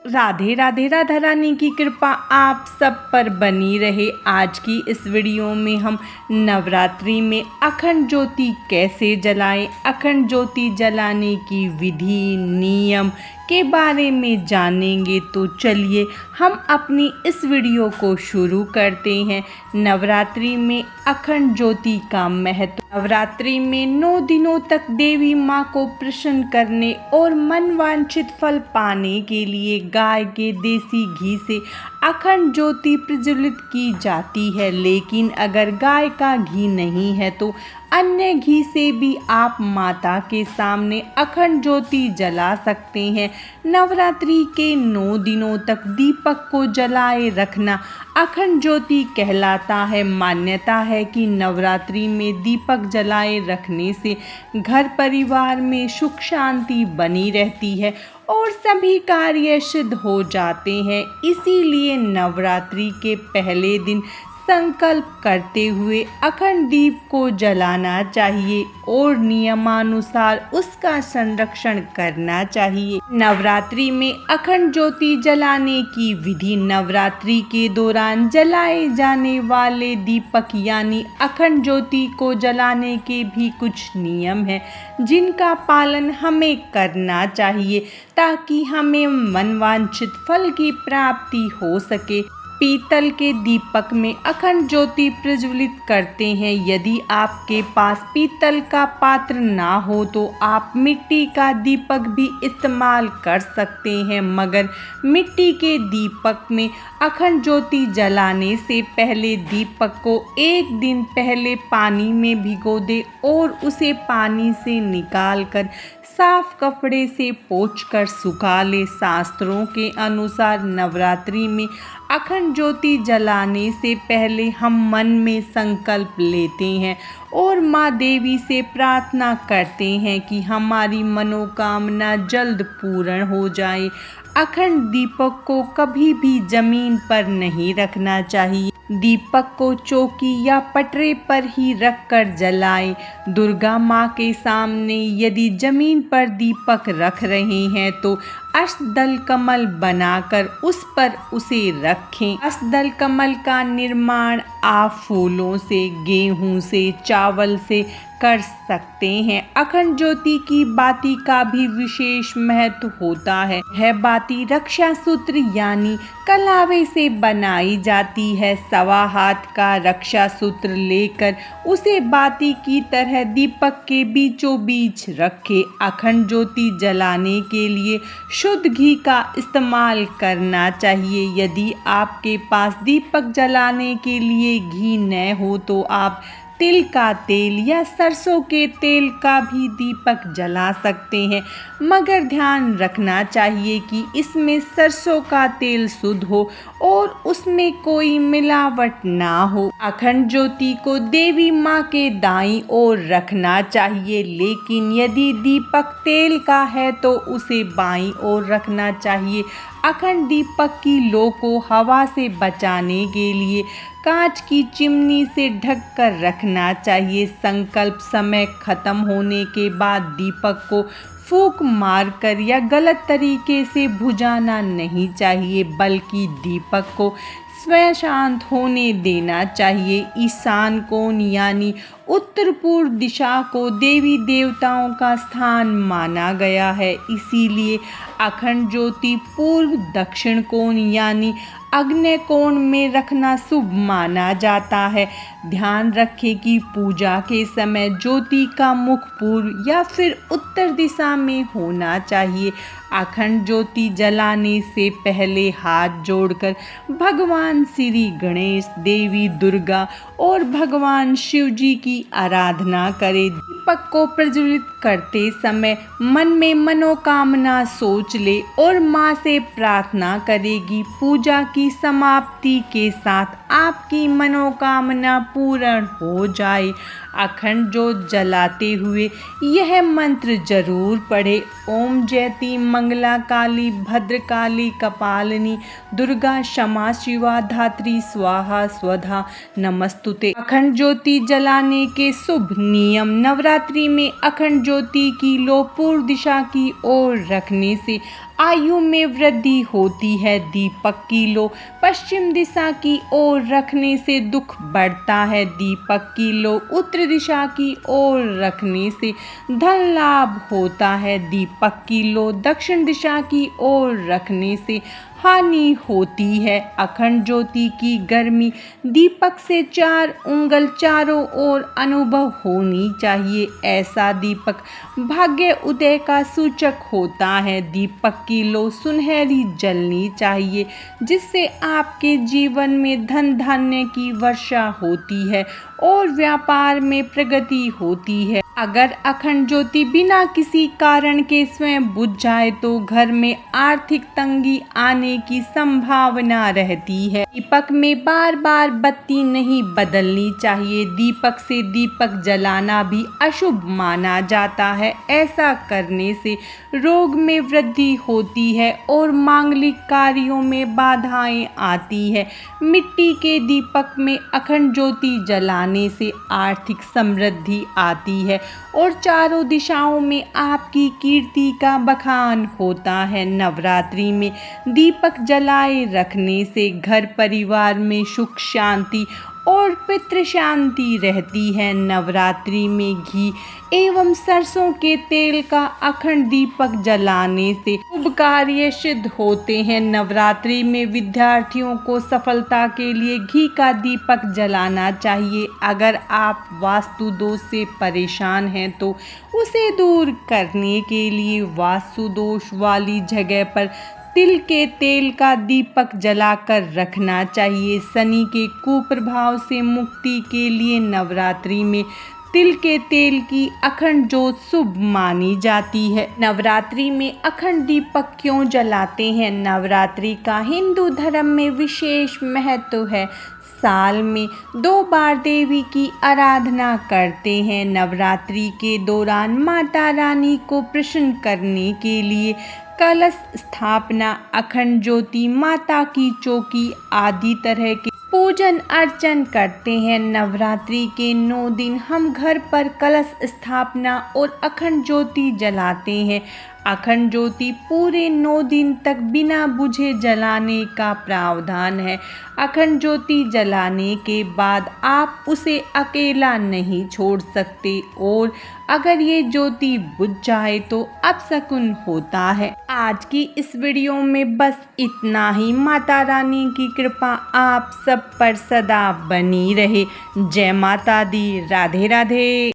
राधे राधे। राधा रानी की कृपा आप सब पर बनी रहे। आज की इस वीडियो में हम नवरात्रि में अखंड ज्योति कैसे जलाएं, अखंड ज्योति जलाने की विधि नियम के बारे में जानेंगे। तो चलिए हम अपनी इस वीडियो को शुरू करते हैं। नवरात्रि में अखंड ज्योति का महत्व। नवरात्रि में 9 दिनों तक देवी माँ को प्रसन्न करने और मनवांछित फल पाने के लिए गाय के देसी घी से अखंड ज्योति प्रज्वलित की जाती है। लेकिन अगर गाय का घी नहीं है तो अन्य घी से भी आप माता के सामने अखंड ज्योति जला सकते हैं। नवरात्रि के 9 दिनों तक दीपक को जलाए रखना अखंड ज्योति कहलाता है। मान्यता है कि नवरात्रि में दीपक जलाए रखने से घर परिवार में सुख शांति बनी रहती है और सभी कार्य सिद्ध हो जाते हैं। इसीलिए नवरात्रि के पहले दिन संकल्प करते हुए अखंड दीप को जलाना चाहिए और नियमानुसार उसका संरक्षण करना चाहिए। नवरात्रि में अखंड ज्योति जलाने की विधि। नवरात्रि के दौरान जलाए जाने वाले दीपक यानी अखंड ज्योति को जलाने के भी कुछ नियम हैं जिनका पालन हमें करना चाहिए ताकि हमें मनवांछित फल की प्राप्ति हो सके। पीतल के दीपक में अखंड ज्योति प्रज्वलित करते हैं। यदि आपके पास पीतल का पात्र ना हो तो आप मिट्टी का दीपक भी इस्तेमाल कर सकते हैं, मगर मिट्टी के दीपक में अखंड ज्योति जलाने से पहले दीपक को 1 दिन पहले पानी में भिगो दे और उसे पानी से निकालकर साफ कपड़े से पोंछकर सुखा ले। शास्त्रों के अनुसार नवरात्रि में अखंड ज्योति जलाने से पहले हम मन में संकल्प लेते हैं और माँ देवी से प्रार्थना करते हैं कि हमारी मनोकामना जल्द पूर्ण हो जाए। अखंड दीपक को कभी भी जमीन पर नहीं रखना चाहिए। दीपक को चौकी या पटरे पर ही रखकर जलाएं। दुर्गा माँ के सामने यदि जमीन पर दीपक रख रहे हैं तो अष्टदल कमल बनाकर उस पर उसे रखें। अष्टदल कमल का निर्माण आप फूलों से, गेहूं से, चावल से कर सकते हैं। अखंड ज्योति की बाती का भी विशेष महत्व होता है। यह बाती रक्षा सूत्र यानी कलावे से बनाई जाती है। 1.25 हाथ का रक्षा सूत्र लेकर उसे बाती की तरह दीपक के बीचों बीच रखें। अखंड ज्योति जलाने के लिए शुद्ध घी का इस्तेमाल करना चाहिए। यदि आपके पास दीपक जलाने के लिए घी न हो तो आप तिल का तेल या सरसों के तेल का भी दीपक जला सकते हैं, मगर ध्यान रखना चाहिए कि इसमें सरसों का तेल शुद्ध हो और उसमें कोई मिलावट ना हो। अखंड ज्योति को देवी माँ के दाईं ओर रखना चाहिए, लेकिन यदि दीपक तेल का है तो उसे बाईं ओर रखना चाहिए। अखंड दीपक की लौ को हवा से बचाने के लिए कांच की चिमनी से ढक कर रखना चाहिए। संकल्प समय खत्म होने के बाद दीपक को फूंक मारकर या गलत तरीके से बुझाना नहीं चाहिए, बल्कि दीपक को स्वयं शांत होने देना चाहिए। ईशान कोण यानी उत्तर पूर्व दिशा को देवी देवताओं का स्थान माना गया है, इसीलिए अखंड ज्योति पूर्व दक्षिण कोण यानी आग्नेय कोण में रखना शुभ माना जाता है। ध्यान रखें कि पूजा के समय ज्योति का मुख पूर्व या फिर उत्तर दिशा में होना चाहिए। अखंड ज्योति जलाने से पहले हाथ जोड़कर भगवान श्री गणेश, देवी दुर्गा और भगवान शिव जी की आराधना करें। दीपक को प्रज्वलित करते समय मन में मनोकामना सोच ले और माँ से प्रार्थना करेगी। पूजा की समाप्ति के साथ आपकी मनोकामना पूर्ण हो जाए। अखंड ज्योत जलाते हुए यह मंत्र जरूर पढ़े। ओम जयति मंगला काली भद्रकाली कपालिनी दुर्गा क्षमा शिवा धात्री स्वाहा स्वधा नमस्तुते। अखंड ज्योति जलाने के शुभ नियम। नवरात्रि में अखंड ज्योति की लौ पूर्व दिशा की ओर रखने से आयु में वृद्धि होती है। दीपक की लो पश्चिम दिशा की ओर रखने से दुख बढ़ता है। दीपक की लो उत्तर दिशा की ओर रखने से धन लाभ होता है। दीपक की लो दक्षिण दिशा की ओर रखने से हानि होती है। अखंड ज्योति की गर्मी दीपक से 4 उंगल चारों ओर अनुभव होनी चाहिए। ऐसा दीपक भाग्य उदय का सूचक होता है। दीपक की लो सुनहरी जलनी चाहिए, जिससे आपके जीवन में धन धान्य की वर्षा होती है और व्यापार में प्रगति होती है। अगर अखंड ज्योति बिना किसी कारण के स्वयं बुझ जाए तो घर में आर्थिक तंगी आने की संभावना रहती है। दीपक में बार बार बत्ती नहीं बदलनी चाहिए। दीपक से दीपक जलाना भी अशुभ माना जाता है। ऐसा करने से रोग में वृद्धि होती है और मांगलिक कार्यों में बाधाएं आती है। मिट्टी के दीपक में अखंड ज्योति जलाने से आर्थिक समृद्धि आती है और चारों दिशाओं में आपकी कीर्ति का बखान होता है। नवरात्रि में दीपक जलाए रखने से घर परिवार में सुख शांति और पितृ शांति रहती है। नवरात्रि में घी एवं सरसों के तेल का अखंड दीपक जलाने से शुभ कार्य सिद्ध होते हैं। नवरात्रि में विद्यार्थियों को सफलता के लिए घी का दीपक जलाना चाहिए। अगर आप वास्तु दोष से परेशान हैं तो उसे दूर करने के लिए वास्तु दोष वाली जगह पर तिल के तेल का दीपक जलाकर रखना चाहिए। शनि के कुप्रभाव से मुक्ति के लिए नवरात्रि में तिल के तेल की अखंड ज्योत शुभ मानी जाती है। नवरात्रि में अखंड दीपक क्यों जलाते हैं? नवरात्रि का हिंदू धर्म में विशेष महत्व है। साल में 2 बार देवी की आराधना करते हैं। नवरात्रि के दौरान माता रानी को प्रसन्न करने के लिए कलश स्थापना, अखंड ज्योति, माता की चौकी आदि तरह के पूजन अर्चन करते हैं। नवरात्रि के 9 दिन हम घर पर कलश स्थापना और अखंड ज्योति जलाते हैं। अखंड ज्योति पूरे 9 दिन तक बिना बुझे जलाने का प्रावधान है। अखंड ज्योति जलाने के बाद आप उसे अकेला नहीं छोड़ सकते और अगर ये ज्योति बुझ जाए तो अपशकुन होता है। आज की इस वीडियो में बस इतना ही। माता रानी की कृपा आप सब पर सदा बनी रहे। जय माता दी। राधे राधे।